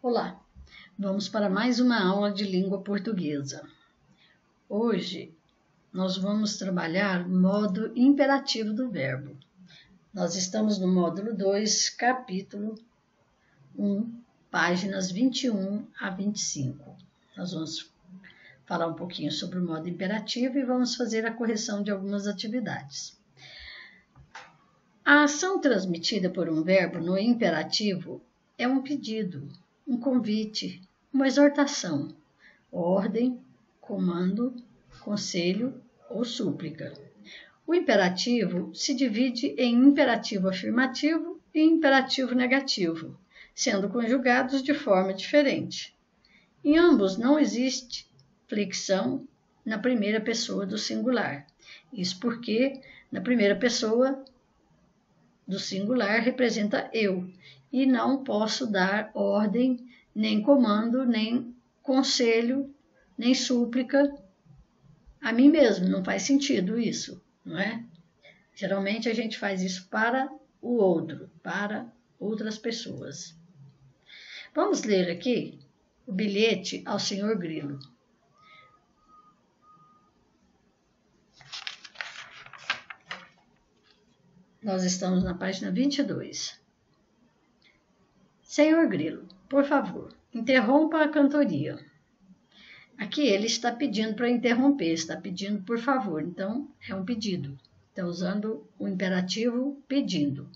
Olá, vamos para mais uma aula de língua portuguesa. Hoje nós vamos trabalhar o modo imperativo do verbo. Nós estamos no módulo 2, capítulo 1, páginas 21 a 25. Nós vamos falar um pouquinho sobre o modo imperativo e vamos fazer a correção de algumas atividades. A ação transmitida por um verbo no imperativo é um pedido, um convite, uma exortação, ordem, comando, conselho ou súplica. O imperativo se divide em imperativo afirmativo e imperativo negativo, sendo conjugados de forma diferente. Em ambos não existe flexão na primeira pessoa do singular. Isso porque na primeira pessoa do singular representa eu, e não posso dar ordem, nem comando, nem conselho, nem súplica a mim mesmo. Não faz sentido isso, não é? Geralmente a gente faz isso para o outro, para outras pessoas. Vamos ler aqui o bilhete ao Senhor Grilo. Nós estamos na página 22. Senhor Grilo, por favor, interrompa a cantoria. Aqui ele está pedindo para interromper, está pedindo por favor, então é um pedido. Está usando o imperativo pedindo.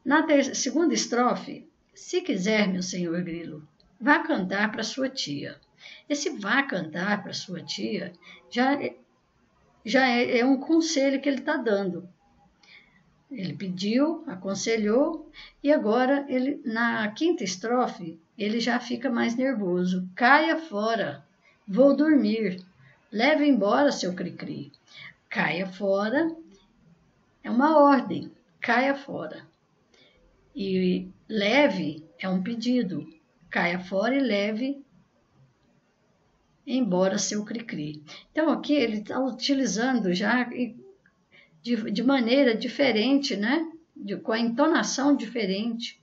Na segunda estrofe, se quiser, meu senhor Grilo, vá cantar para sua tia. Esse vá cantar para sua tia já é um conselho que ele está dando. Ele pediu, aconselhou, e agora, na quinta estrofe, ele já fica mais nervoso. Caia fora, vou dormir, leve embora seu cri-cri. Caia fora é uma ordem, caia fora. E leve é um pedido, caia fora e leve embora seu cri-cri. Então, aqui ele está utilizando já de maneira diferente, né? Com a entonação diferente,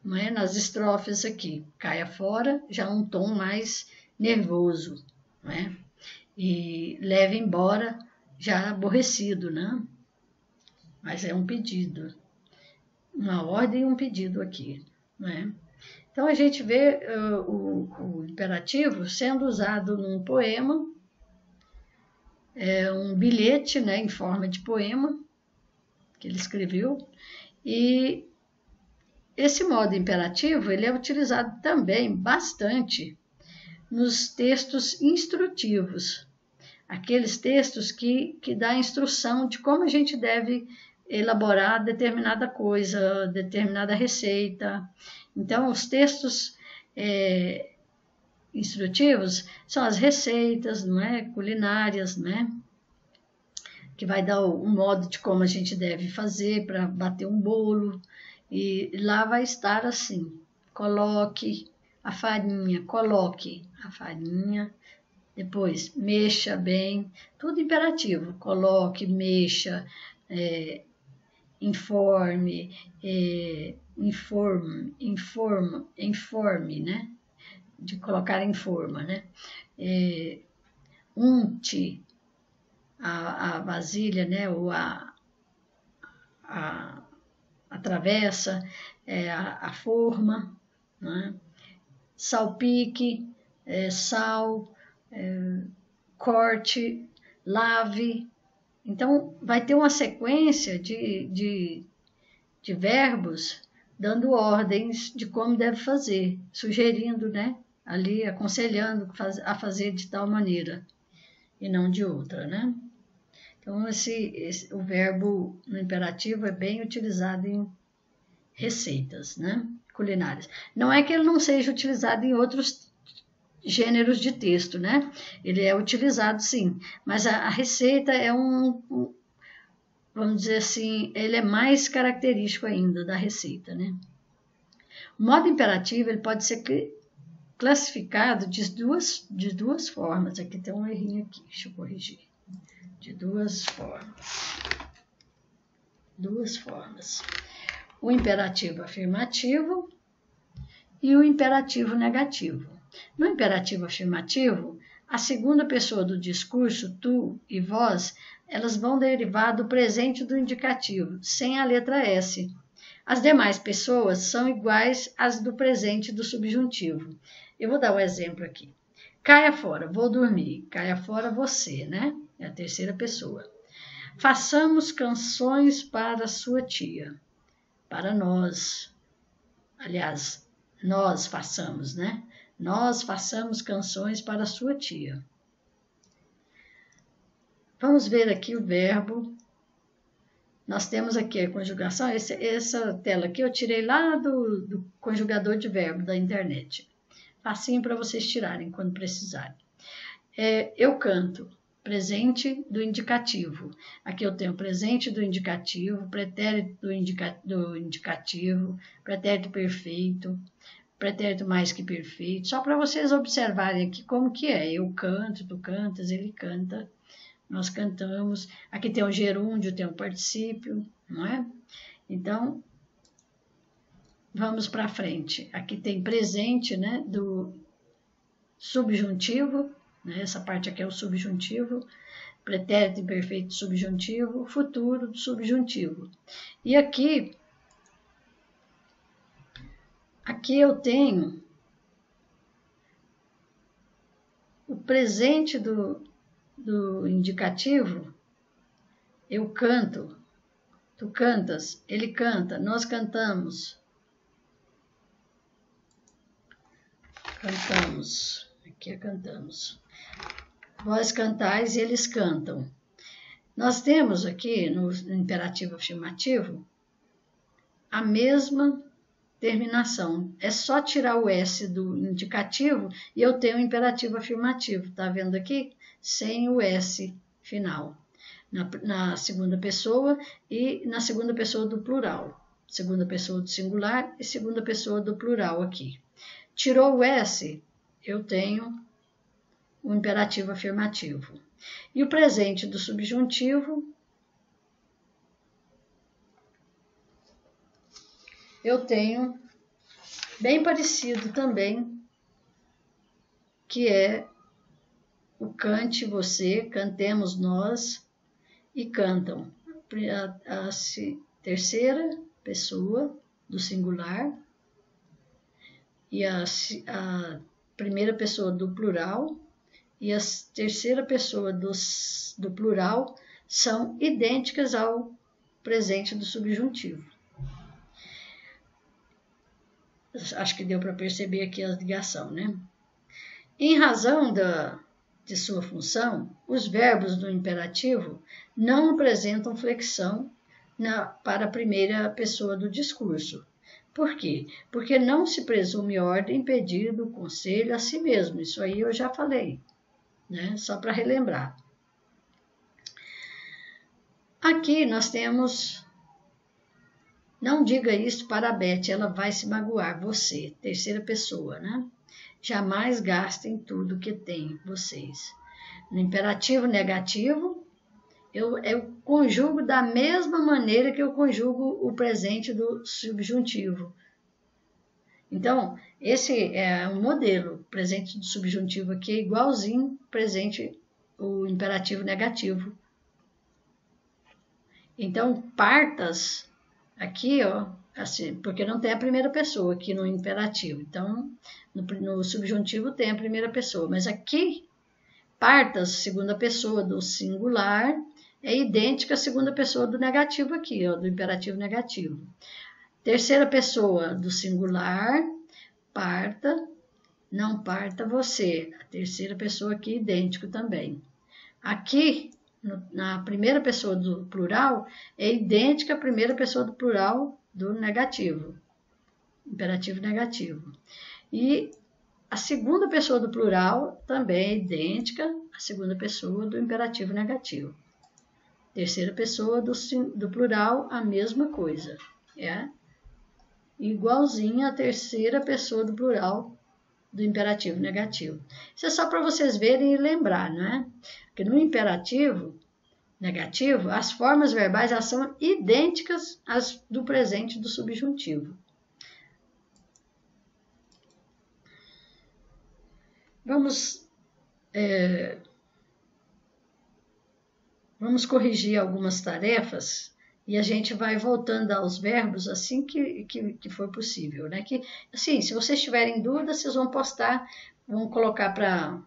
não é? Nas estrofes aqui, caia fora, já um tom mais nervoso, não é? E leve embora, já aborrecido, né? Mas é um pedido, uma ordem e um pedido aqui, não é? Então a gente vê o imperativo sendo usado num poema, um bilhete, né, em forma de poema que ele escreveu, e esse modo imperativo ele é utilizado também bastante nos textos instrutivos, aqueles textos que dá a instrução de como a gente deve elaborar determinada coisa, determinada receita. Então, os textos instrutivos são as receitas, não é? Culinárias, né? Que vai dar o modo de como a gente deve fazer para bater um bolo. E lá vai estar assim: coloque a farinha, depois mexa bem, tudo imperativo. Coloque, mexa, informe, informe, né? De colocar em forma, né? Unte a vasilha, né? Ou a travessa, a forma, né? Salpique, sal, corte, lave. Então, vai ter uma sequência de verbos dando ordens de como deve fazer, sugerindo, né? Ali, aconselhando a fazer de tal maneira e não de outra, né? Então, o verbo no imperativo é bem utilizado em receitas, né, culinárias. Não é que ele não seja utilizado em outros gêneros de texto, né? Ele é utilizado, sim, mas a receita é vamos dizer assim, ele é mais característico ainda da receita, né? O modo imperativo ele pode ser classificado de duas formas. Aqui tem um errinho aqui, deixa eu corrigir. De duas formas. O imperativo afirmativo e o imperativo negativo. No imperativo afirmativo, a segunda pessoa do discurso, tu e vós, elas vão derivar do presente do indicativo, sem a letra S. As demais pessoas são iguais às do presente do subjuntivo. Eu vou dar um exemplo aqui. Caia fora, vou dormir. Caia fora você, né? É a terceira pessoa. Façamos canções para sua tia. Para nós. Aliás, nós façamos, né? Nós façamos canções para sua tia. Vamos ver aqui o verbo. Nós temos aqui a conjugação. Essa tela aqui eu tirei lá do conjugador de verbo da internet. Facinho para vocês tirarem quando precisarem. Eu canto. Presente do indicativo. Aqui eu tenho presente do indicativo, pretérito do indicativo, pretérito perfeito, pretérito mais que perfeito. Só para vocês observarem aqui como que é. Eu canto, tu cantas, ele canta, nós cantamos. Aqui tem o gerúndio, tem o particípio, não é? Então, vamos para frente. Aqui tem presente, né, do subjuntivo. Essa parte aqui é o subjuntivo, pretérito imperfeito subjuntivo, futuro do subjuntivo. E aqui eu tenho o presente do indicativo. Eu canto, tu cantas, ele canta, nós cantamos. Cantamos, aqui é cantamos. Vós cantais e eles cantam. Nós temos aqui no imperativo afirmativo a mesma terminação. É só tirar o S do indicativo e eu tenho o imperativo afirmativo. Tá vendo aqui? Sem o S final. Na segunda pessoa e na segunda pessoa do plural. Segunda pessoa do singular e segunda pessoa do plural aqui. Tirou o S, eu tenho o imperativo afirmativo. E o presente do subjuntivo, eu tenho bem parecido também, que é o cante você, cantemos nós e cantam. A terceira pessoa do singular e a primeira pessoa do plural e a terceira pessoa do plural são idênticas ao presente do subjuntivo. Acho que deu para perceber aqui a ligação, né? Em razão de sua função, os verbos do imperativo não apresentam flexão para a primeira pessoa do discurso. Por quê? Porque não se presume ordem, pedido, conselho a si mesmo. Isso aí eu já falei, né? Só para relembrar. Aqui nós temos, não diga isso para a Beth, ela vai se magoar, você, terceira pessoa, né? Jamais gastem tudo que tem, vocês. No imperativo negativo, eu conjugo da mesma maneira que eu conjugo o presente do subjuntivo. Então, esse é um modelo, presente do subjuntivo aqui é igualzinho presente o imperativo negativo. Então, partas aqui, ó, assim, porque não tem a primeira pessoa aqui no imperativo. Então, no subjuntivo tem a primeira pessoa, mas aqui, partas, segunda pessoa do singular, é idêntica à segunda pessoa do negativo aqui, ó, do imperativo negativo. Terceira pessoa do singular, parta, não parta você. A terceira pessoa aqui, idêntico também. Aqui, na primeira pessoa do plural, é idêntica à primeira pessoa do plural do negativo. Imperativo negativo. E a segunda pessoa do plural também é idêntica à segunda pessoa do imperativo negativo. Terceira pessoa do plural, a mesma coisa. É igualzinha à terceira pessoa do plural do imperativo negativo. Isso é só para vocês verem e lembrar, não é? Porque no imperativo negativo, as formas verbais elas são idênticas às do presente do subjuntivo. Vamos corrigir algumas tarefas e a gente vai voltando aos verbos assim que for possível, né? Que, assim, se vocês tiverem dúvidas, vocês vão postar, vão colocar para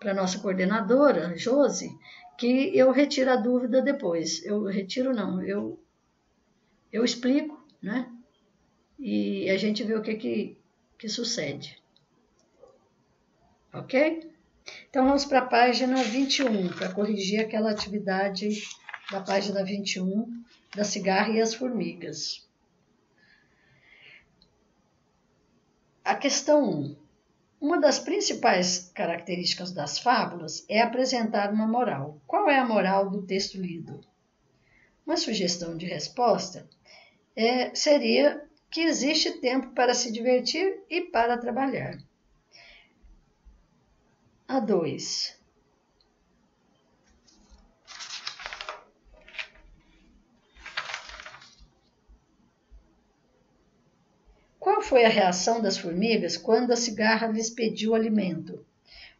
a nossa coordenadora, Josi, que eu retiro a dúvida depois. Eu retiro não, eu explico, né? E a gente vê o que sucede. Ok? Então, vamos para a página 21, para corrigir aquela atividade da página 21, da cigarra e as formigas. A questão 1. Uma das principais características das fábulas é apresentar uma moral. Qual é a moral do texto lido? Uma sugestão de resposta seria que existe tempo para se divertir e para trabalhar. A 2. Qual foi a reação das formigas quando a cigarra lhes pediu alimento?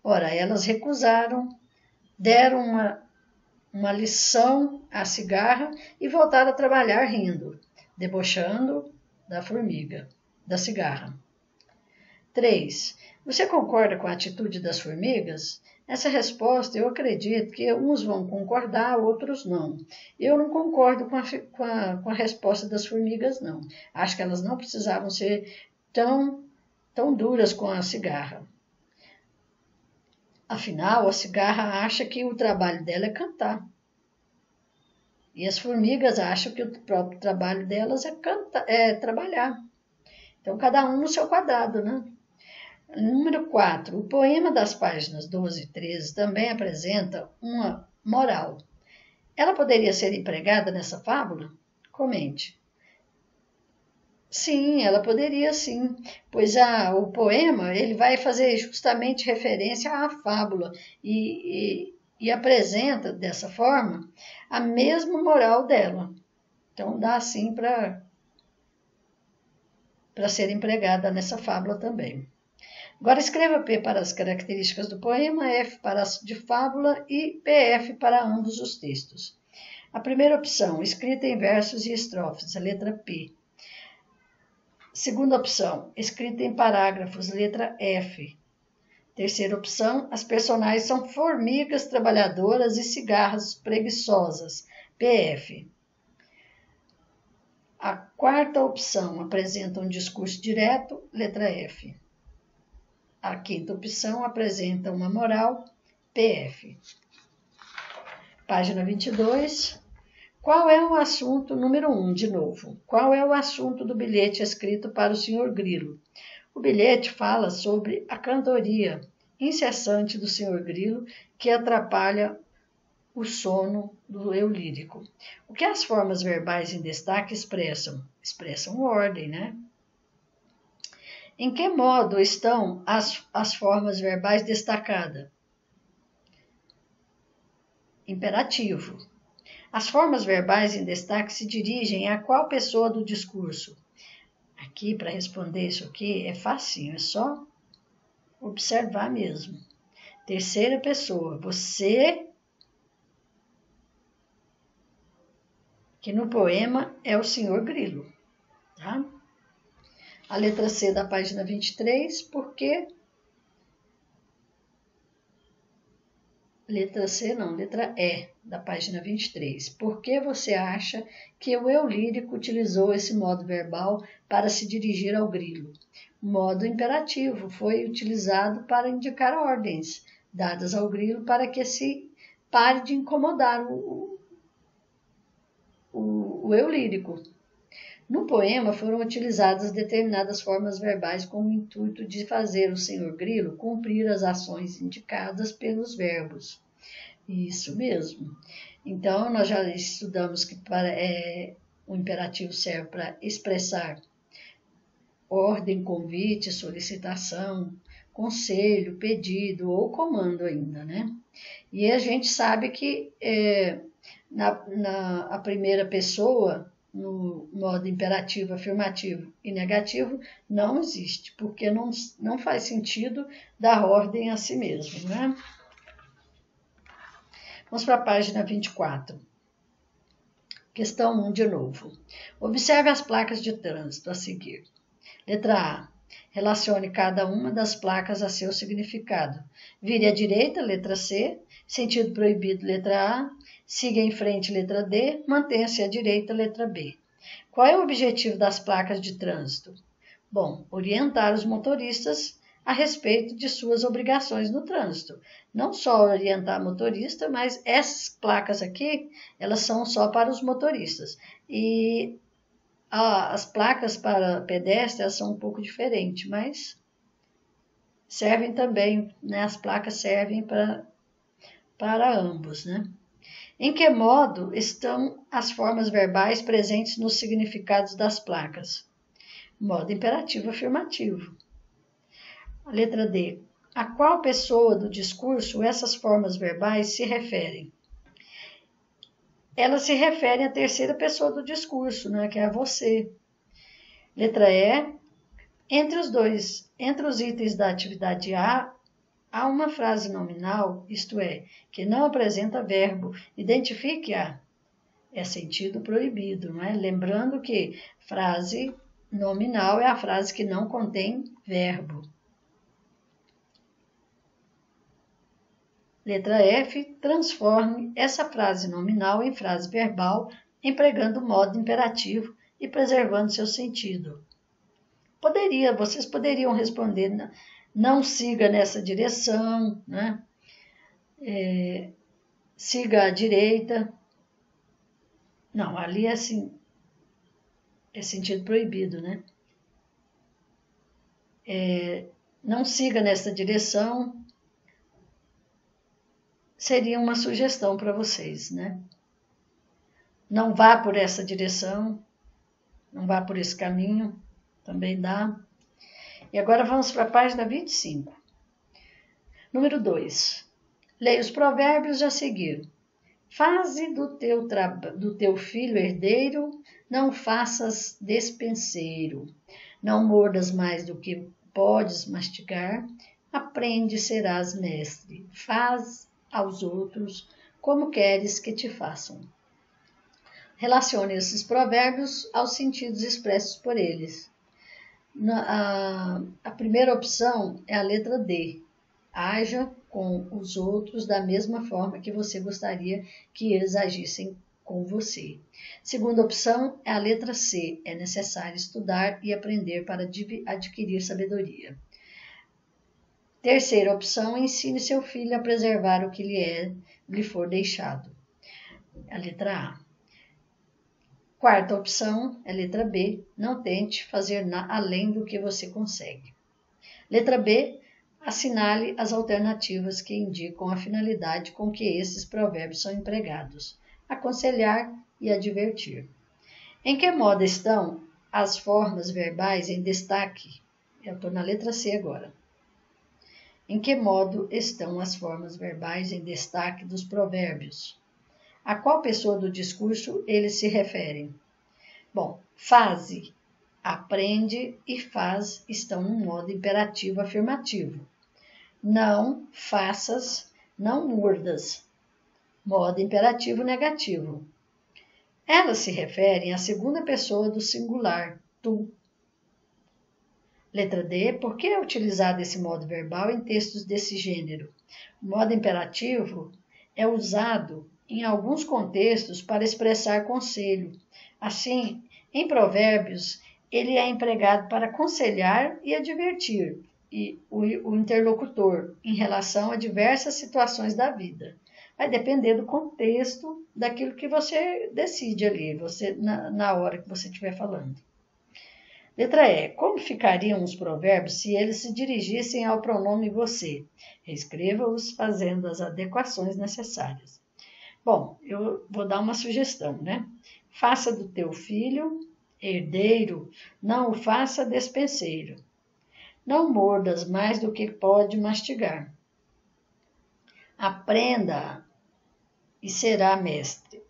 Ora, elas recusaram, deram uma lição à cigarra e voltaram a trabalhar rindo, debochando da formiga, da cigarra. 3. Você concorda com a atitude das formigas? Essa resposta, eu acredito que uns vão concordar, outros não. Eu não concordo com a resposta das formigas, não. Acho que elas não precisavam ser tão duras com a cigarra. Afinal, a cigarra acha que o trabalho dela é cantar. E as formigas acham que o próprio trabalho delas é trabalhar. Então, cada um no seu quadrado, né? Número 4. O poema das páginas 12 e 13 também apresenta uma moral. Ela poderia ser empregada nessa fábula? Comente. Sim, ela poderia sim, pois o poema ele vai fazer justamente referência à fábula e apresenta dessa forma a mesma moral dela. Então dá sim para ser empregada nessa fábula também. Agora escreva P para as características do poema, F para as de fábula e PF para ambos os textos. A primeira opção, escrita em versos e estrofes, a letra P. Segunda opção, escrita em parágrafos, letra F. Terceira opção, as personagens são formigas trabalhadoras e cigarras preguiçosas, PF. A quarta opção apresenta um discurso direto, letra F. A quinta opção apresenta uma moral, PF. Página 22. Qual é o assunto, número 1, de novo? Qual é o assunto do bilhete escrito para o Sr. Grilo? O bilhete fala sobre a cantoria incessante do Sr. Grilo que atrapalha o sono do eu lírico. O que as formas verbais em destaque expressam? Expressam ordem, né? Em que modo estão as formas verbais destacadas? Imperativo. As formas verbais em destaque se dirigem a qual pessoa do discurso? Aqui, para responder isso aqui, é facinho, é só observar mesmo. Terceira pessoa, você, que no poema é o Sr. Grilo, tá? A letra C da página 23, porque... Letra C não, letra E da página 23. Por que você acha que o eu lírico utilizou esse modo verbal para se dirigir ao grilo? O modo imperativo foi utilizado para indicar ordens dadas ao grilo para que se pare de incomodar o eu lírico. No poema foram utilizadas determinadas formas verbais com o intuito de fazer o Sr. Grilo cumprir as ações indicadas pelos verbos. Isso mesmo. Então, nós já estudamos que o imperativo serve para expressar ordem, convite, solicitação, conselho, pedido ou comando ainda, né? E a gente sabe que a primeira pessoa no modo imperativo, afirmativo e negativo não existe, porque não faz sentido dar ordem a si mesmo, né? Vamos para a página 24. Questão 1 de novo. Observe as placas de trânsito a seguir. Letra A. Relacione cada uma das placas a seu significado. Vire à direita, letra C. Sentido proibido, letra A. Siga em frente, letra D. Mantenha-se à direita, letra B. Qual é o objetivo das placas de trânsito? Bom, orientar os motoristas a respeito de suas obrigações no trânsito. Não só orientar motorista, mas essas placas aqui, elas são só para os motoristas. E as placas para pedestres são um pouco diferentes, mas servem também, né? As placas servem para ambos, né? Em que modo estão as formas verbais presentes nos significados das placas? Modo imperativo afirmativo. A letra D. A qual pessoa do discurso essas formas verbais se referem? Elas se referem à terceira pessoa do discurso, né, que é a você. Letra E. Entre os itens da atividade A, há uma frase nominal, isto é, que não apresenta verbo. Identifique-a. É sentido proibido, não é? Lembrando que frase nominal é a frase que não contém verbo. Letra F. Transforme essa frase nominal em frase verbal, empregando o modo imperativo e preservando seu sentido. Vocês poderiam responder, não siga nessa direção, né? Siga à direita. Não, ali é assim, é sentido proibido, né? Não siga nessa direção. Seria uma sugestão para vocês, né? Não vá por essa direção, não vá por esse caminho, também dá. E agora vamos para a página 25. Número 2. Leia os provérbios a seguir. Faze do teu filho herdeiro, não faças despenseiro. Não mordas mais do que podes mastigar, aprende e serás mestre. Faz aos outros como queres que te façam. Relacione esses provérbios aos sentidos expressos por eles. A primeira opção é a letra D. Haja com os outros da mesma forma que você gostaria que eles agissem com você. Segunda opção é a letra C. É necessário estudar e aprender para adquirir sabedoria. Terceira opção, ensine seu filho a preservar o que lhe for deixado. A letra A. Quarta opção é a letra B. Não tente fazer além do que você consegue. Letra B. Assinale as alternativas que indicam a finalidade com que esses provérbios são empregados. Aconselhar e advertir. Em que modo estão as formas verbais em destaque? Eu estou na letra C agora. Em que modo estão as formas verbais em destaque dos provérbios? A qual pessoa do discurso eles se referem? Bom, faze, aprende e faz estão no modo imperativo afirmativo. Não faças, não mordas. Modo imperativo negativo. Elas se referem à segunda pessoa do singular, tu. Letra D. Por que é utilizado esse modo verbal em textos desse gênero? O modo imperativo é usado em alguns contextos para expressar conselho. Assim, em provérbios, ele é empregado para aconselhar e advertir o interlocutor em relação a diversas situações da vida. Vai depender do contexto daquilo que você decide ali, na hora que você estiver falando. Letra E. Como ficariam os provérbios se eles se dirigissem ao pronome você? Reescreva-os fazendo as adequações necessárias. Bom, eu vou dar uma sugestão, né? Faça do teu filho herdeiro, não o faça despenseiro. Não mordas mais do que pode mastigar. Aprenda e será mestre.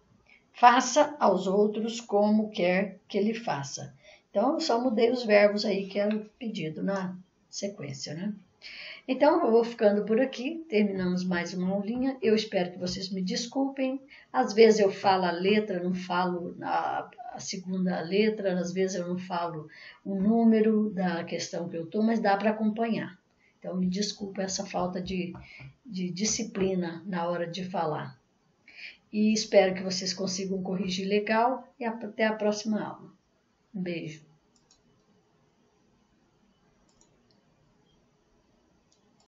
faça aos outros como quer que ele faça. Então, eu só mudei os verbos aí que era pedido na sequência, né? Então, eu vou ficando por aqui, terminamos mais uma aulinha. Eu espero que vocês me desculpem. Às vezes eu falo a letra, não falo a segunda letra, às vezes eu não falo o número da questão que eu estou, mas dá para acompanhar. Então, me desculpa essa falta de disciplina na hora de falar. E espero que vocês consigam corrigir legal e até a próxima aula. Um beijo.